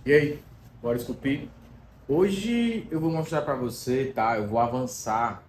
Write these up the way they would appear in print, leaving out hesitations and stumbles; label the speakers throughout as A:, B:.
A: E aí, bora esculpir? Hoje eu vou mostrar para você, tá? Eu vou avançar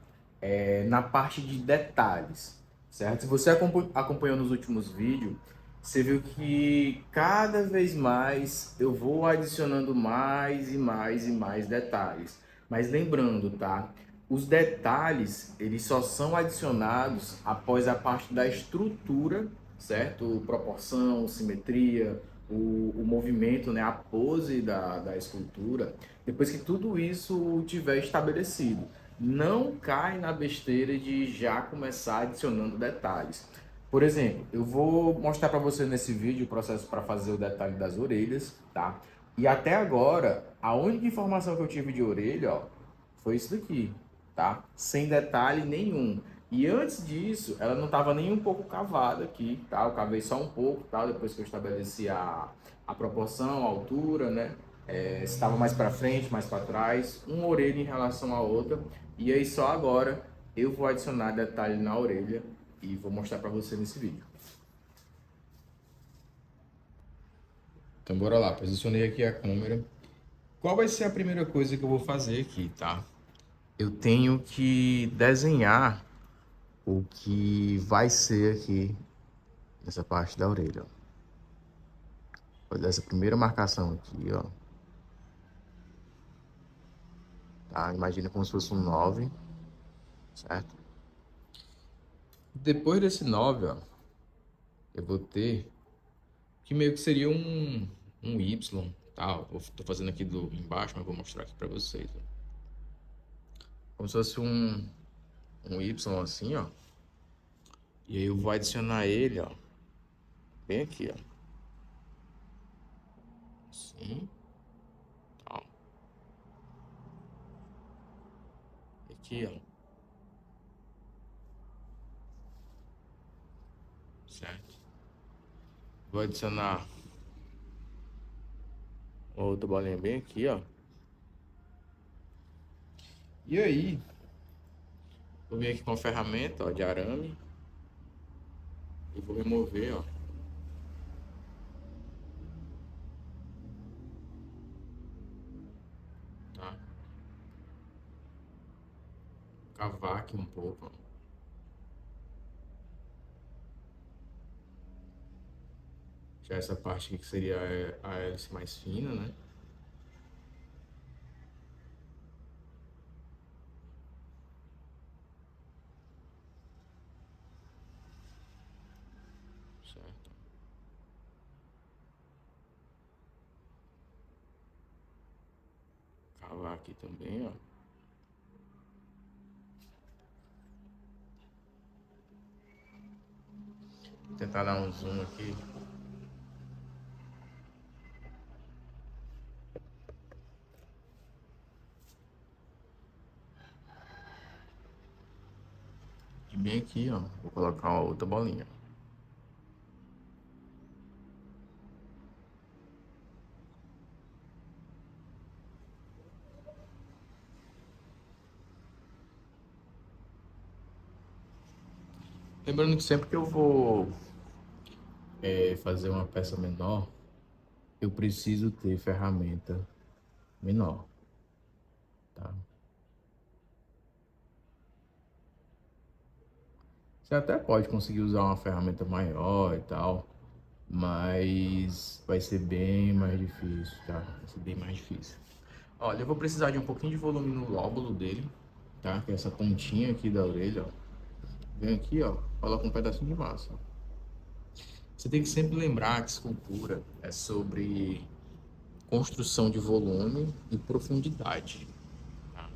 A: na parte de detalhes, certo? Se você acompanhou nos últimos vídeos, você viu que cada vez mais eu vou adicionando mais e mais e mais detalhes. Mas lembrando, tá? Os detalhes, eles só são adicionados após a parte da estrutura, certo? Proporção, simetria, o movimento, né? A pose da escultura, depois que tudo isso tiver estabelecido. Não cai na besteira de já começar adicionando detalhes. Por exemplo, eu vou mostrar para você nesse vídeo o processo para fazer o detalhe das orelhas, tá? E até agora, a única informação que eu tive de orelha, ó, foi isso daqui, tá? Sem detalhe nenhum. E antes disso, ela não estava nem um pouco cavada aqui, tá? Eu cavei só um pouco, tá? Depois que eu estabeleci a proporção, a altura, né? Se estava mais para frente, mais para trás, uma orelha em relação à outra. E aí só agora eu vou adicionar detalhe na orelha e vou mostrar para você nesse vídeo. Então bora lá, posicionei aqui a câmera. Qual vai ser a primeira coisa que eu vou fazer aqui, tá? Eu tenho que desenhar o que vai ser aqui nessa parte da orelha, ó. Vou dar essa primeira marcação aqui, ó. Tá? Imagina como se fosse um 9, certo? Depois desse 9, ó, eu vou ter que meio que seria um Y, tá? Eu tô fazendo aqui do embaixo, mas vou mostrar aqui para vocês, ó. Como se fosse um Y assim, ó. E aí eu vou adicionar ele, ó, bem aqui, ó. Assim, ó. Aqui, ó. Certo? Vou adicionar outra bolinha bem aqui, ó. E aí, vou vir aqui com a ferramenta, ó, de arame e vou remover, ó, tá? Cavar aqui um pouco, ó. Já essa parte aqui que seria a hélice mais fina, né? Certo? Cavar aqui também, ó. Vou tentar dar um zoom aqui. E bem aqui, ó, vou colocar uma outra bolinha. Lembrando que sempre que eu vou fazer uma peça menor, eu preciso ter ferramenta menor, tá? Você até pode conseguir usar uma ferramenta maior e tal, mas vai ser bem mais difícil, tá? Vai ser bem mais difícil. Olha, eu vou precisar de um pouquinho de volume no lóbulo dele, tá? Que é essa pontinha aqui da orelha, ó. Vem aqui, ó, coloca um pedacinho de massa. Você tem que sempre lembrar que escultura é sobre construção de volume e profundidade, tá?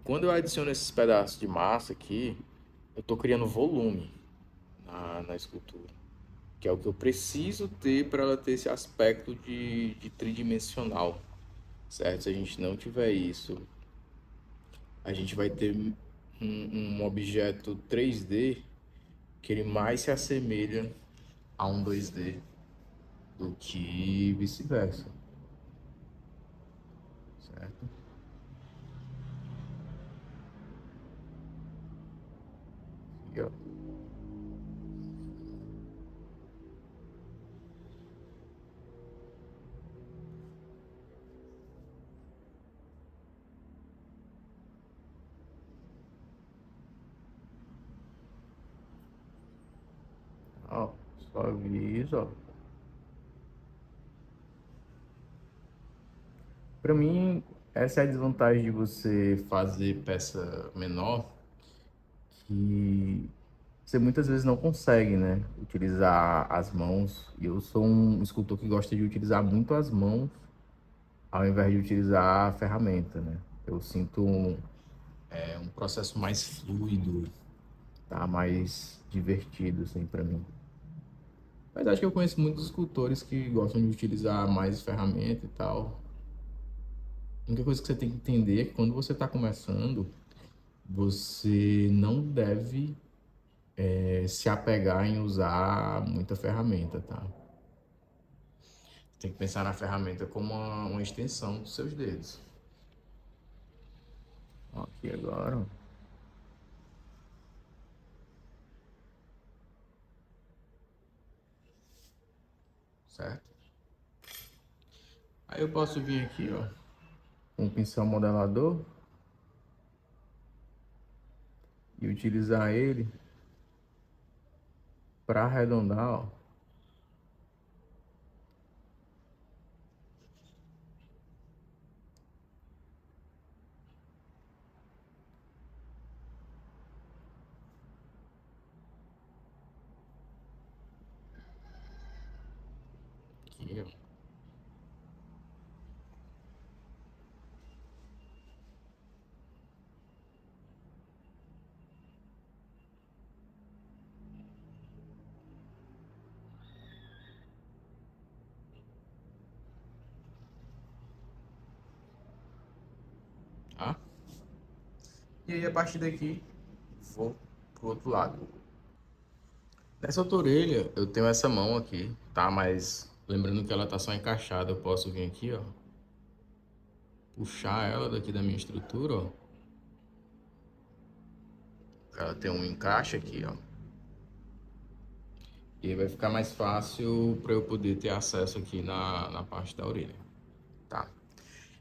A: Quando eu adiciono esses pedaços de massa aqui, eu estou criando volume na escultura, que é o que eu preciso ter para ela ter esse aspecto de tridimensional, certo? Se a gente não tiver isso, a gente vai ter um objeto 3D que ele mais se assemelha a um 2D do que vice-versa, certo? E, ó, Ó, suavizo, ó. Pra mim, essa é a desvantagem de você fazer peça menor, que você muitas vezes não consegue, né, utilizar as mãos. E eu sou um escultor que gosta de utilizar muito as mãos, ao invés de utilizar a ferramenta, né? Eu sinto um processo mais fluido, tá? Mais divertido, assim, pra mim. Mas acho que eu conheço muitos escultores que gostam de utilizar mais ferramenta e tal. A única coisa que você tem que entender é que quando você está começando, você não deve se apegar em usar muita ferramenta, tá? Tem que pensar na ferramenta como uma extensão dos seus dedos. Aqui agora, certo? Aí eu posso vir aqui, ó, com um pincel modelador e utilizar ele para arredondar, ó. Aqui, ó. Tá? E aí, a partir daqui, vou pro outro lado. Nessa outra orelha, eu tenho essa mão aqui, tá? Mas lembrando que ela tá só encaixada, eu posso vir aqui, ó, puxar ela daqui da minha estrutura, ó. Ela tem um encaixe aqui, ó. E aí vai ficar mais fácil para eu poder ter acesso aqui na parte da orelha, tá?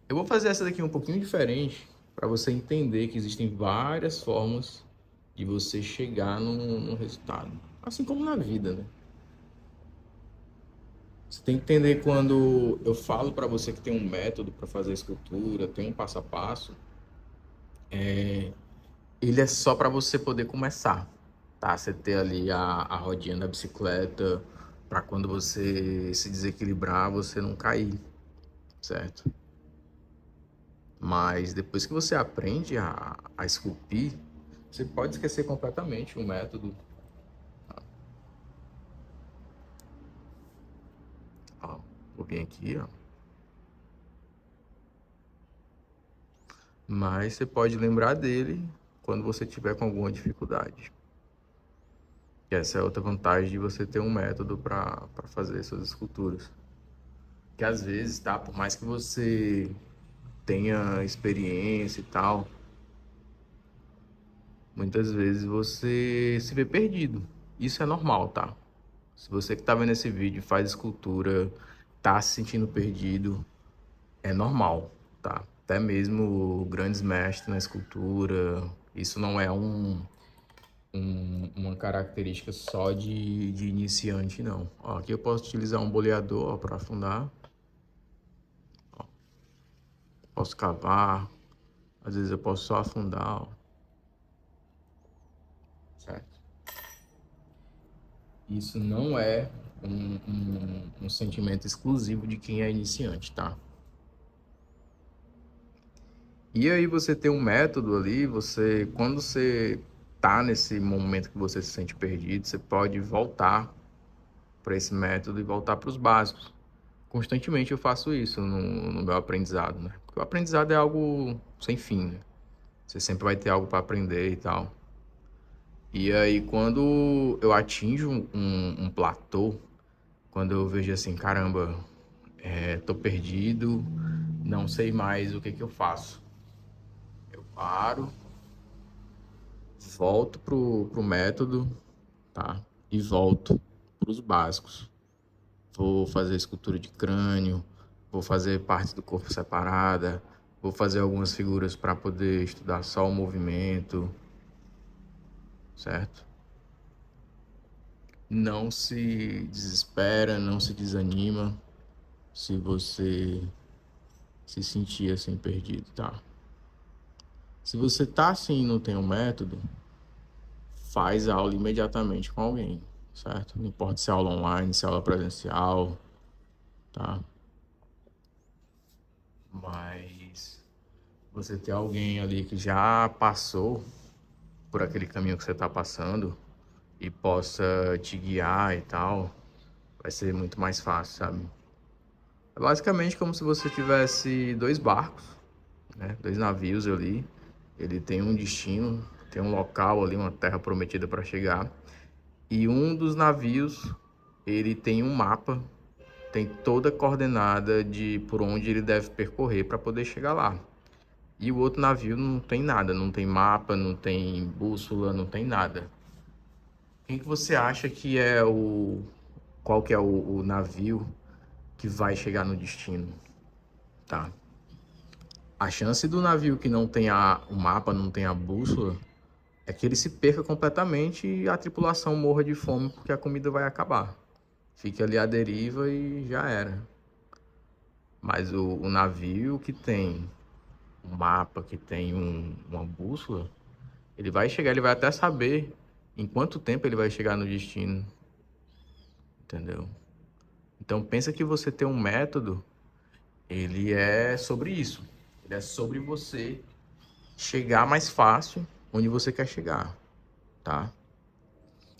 A: Eu vou fazer essa daqui um pouquinho diferente para você entender que existem várias formas de você chegar no resultado. Assim como na vida, né? Você tem que entender quando eu falo para você que tem um método para fazer escultura, tem um passo a passo, ele é só para você poder começar, tá? Você ter ali a rodinha da bicicleta para quando você se desequilibrar, você não cair, certo? Mas depois que você aprende a esculpir, você pode esquecer completamente o método. Ó, vou vir aqui, ó. Mas você pode lembrar dele quando você tiver com alguma dificuldade. E essa é outra vantagem de você ter um método para fazer suas esculturas. Que às vezes, tá? Por mais que você tenha experiência e tal, muitas vezes você se vê perdido. Isso é normal, tá? Se você que tá vendo esse vídeo faz escultura, tá se sentindo perdido, é normal, tá? Até mesmo grandes mestres na escultura, isso não é uma característica só de iniciante, não. Ó, aqui eu posso utilizar um boleador para afundar. Ó, posso cavar, às vezes eu posso só afundar, ó. Certo? Isso não é um sentimento exclusivo de quem é iniciante, tá? E aí você tem um método ali, quando você tá nesse momento que você se sente perdido, você pode voltar para esse método e voltar para os básicos. Constantemente eu faço isso no meu aprendizado, né? Porque o aprendizado é algo sem fim, né? Você sempre vai ter algo para aprender e tal. E aí quando eu atinjo um platô, quando eu vejo assim, caramba, tô perdido, não sei mais o que que eu faço. Eu paro, volto pro método, tá? E volto pros básicos. Vou fazer escultura de crânio, vou fazer partes do corpo separada, vou fazer algumas figuras para poder estudar só o movimento, certo? não se desespera, não se desanima se você se sentir assim perdido, tá? Se você tá assim e não tem um método, faz a aula imediatamente com alguém, certo? Não importa se é aula online, se é aula presencial, tá? Mas você ter alguém ali que já passou por aquele caminho que você tá passando e possa te guiar e tal, vai ser muito mais fácil, sabe? É basicamente como se você tivesse dois barcos, né? Dois navios ali. Ele tem um destino, tem um local ali, uma terra prometida para chegar. E um dos navios, ele tem um mapa, tem toda a coordenada de por onde ele deve percorrer para poder chegar lá. E o outro navio não tem nada, não tem mapa, não tem bússola, não tem nada. Quem que você acha que é qual que é o navio que vai chegar no destino, tá? A chance do navio que não tem o mapa, não tem a bússola, é que ele se perca completamente e a tripulação morra de fome porque a comida vai acabar. Fique ali à deriva e já era. Mas o navio que tem um mapa, que tem uma bússola, ele vai chegar, ele vai até saber em quanto tempo ele vai chegar no destino, entendeu? Então pensa que você tem um método, ele é sobre isso. Ele é sobre você chegar mais fácil onde você quer chegar, tá?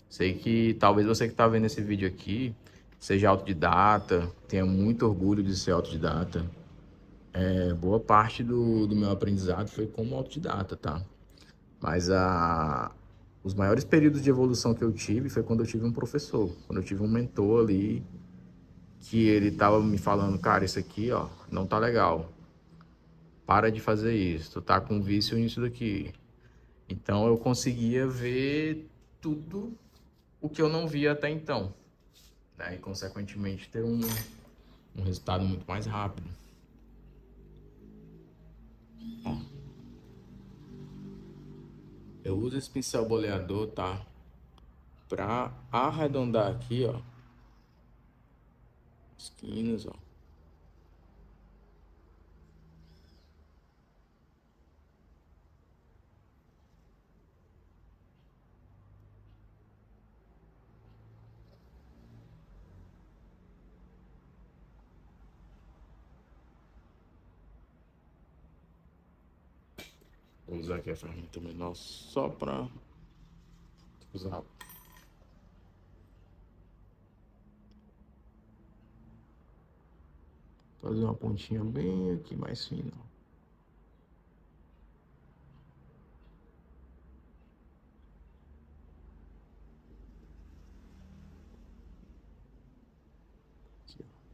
A: Sei que talvez você que está vendo esse vídeo aqui seja autodidata, tenha muito orgulho de ser autodidata. Boa parte do meu aprendizado foi como autodidata, tá? Mas os maiores períodos de evolução que eu tive foi quando eu tive um professor, quando eu tive um mentor ali, que ele tava me falando, cara, isso aqui, ó, não tá legal. Para de fazer isso, tu tá com vício nisso daqui. Então eu conseguia ver tudo o que eu não via até então, né? E consequentemente ter um resultado muito mais rápido. Ó, eu uso esse pincel boleador, tá? Pra arredondar aqui, ó, esquinas, ó. Vou usar aqui a ferramenta menor só pra usar. Fazer uma pontinha bem aqui mais fina. Aqui, ó.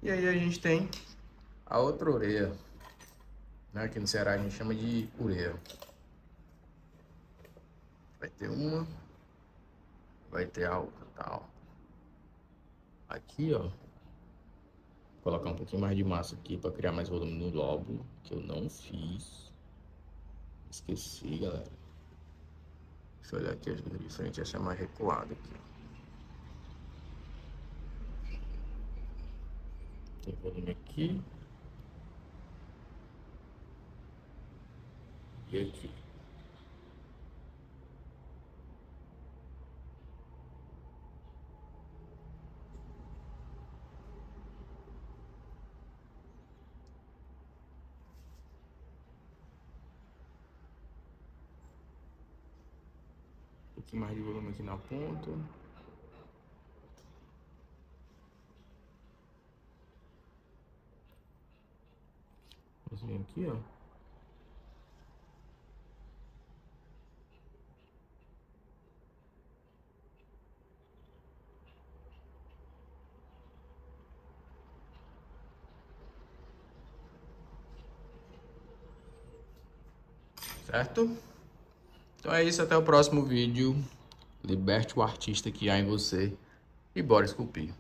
A: E aí a gente tem a outra orelha, né? Aqui no Ceará a gente chama de ureia. Vai ter uma, vai ter a outra, tal. Aqui, ó, vou colocar um pouquinho mais de massa aqui para criar mais volume no lóbulo, que eu não fiz. Esqueci, galera. Deixa eu olhar aqui as duas de frente, essa é mais recuada aqui. Tem volume aqui e aqui. Um pouquinho mais de volume aqui na ponta. Assim aqui, ó. Certo? Então é isso, até o próximo vídeo. Liberte o artista que há em você e bora esculpir.